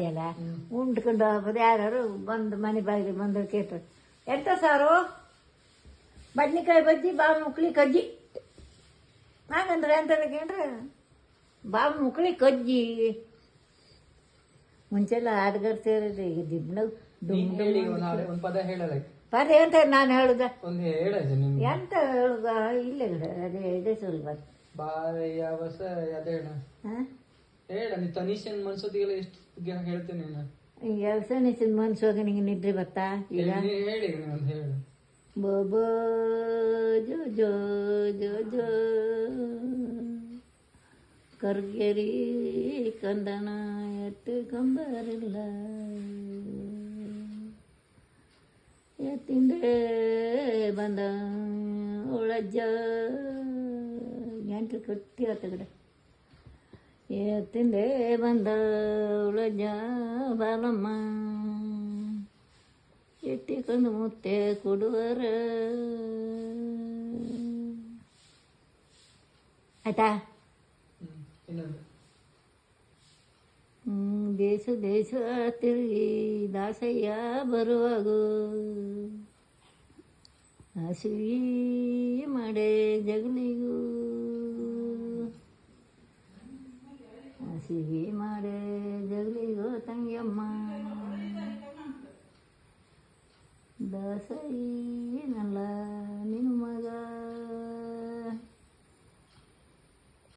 ಎಲ್ಲ ಉಂಡ್ಕೊಂಡು ಹೋಗ್ಬೋದು. ಯಾರು ಬಂದು ಮನೆ ಬಾಗಿಲು ಬಂದು ಕೇಳ್ತಾರೆ, ಎಂತ ಸಾರು? ಬದ್ನಿಕಾಯಿ ಬಜ್ಜಿ, ಬಾವು ಮುಕ್ಳಿ ಕಜ್ಜಿ. ಹಾಗಂದ್ರೆ ಎಂತ ಕೇಳ್ರೆ ಬಾವು ಮುಕ್ಳಿ ಕಜ್ಜಿ. ಮುಂಚೆಲ್ಲ ಹಾಡುಗಾರ ಸೇರಿದ್ರೆ ಈಗ ಪದ ಎಂತ ನಾನು ಹೇಳುದ ಎಂತ ಹೇಳುದ? ಇಲ್ಲ ಅದೇ ಇದೆ ಸುಲಭ. ವ್ಯವಸಾಯ ಮನ್ಸೋಗ ನಿಂಗೆ ನಿದ್ರೆ ಬತ್ತಾ ಈಗ? ಬೋಬೋ ಜೋ ಜೋ ಜೋ ಜೋ ಕರ್ಗೆರಿ ಕಂದನ ಎತ್ತು ಕಂಬರಿಲ್ಲ, ಎತ್ತಿಂದೆ ಬಂದ ಉಳಜ್ಜ ಗಂಟು ಕಟ್ಟಿ ಆತ ಕಡೆ. ಎತ್ತಿಂದೆ ಬಂದ ಉಳಜ್ಜ ಬಾಲಮ್ಮ, ಎತ್ತಿಕೊಂಡು ಮುತ್ತೆ ಕೊಡುವರ. ಆಯ್ತಾ? ದೇಶ ದೇಶ ತಿರುಗಿ ದಾಸಯ್ಯ ಬರುವಾಗ ಹಸಿವಿ ಮಾಡೆ ಜಗಲಿಗೂ, ಹಸಿವಿ ಮಾಡೆ ಜಗಲಿಗೂ ತಂಗಿಯಮ್ಮ. ದಾಸಯ್ಯನಲ್ಲ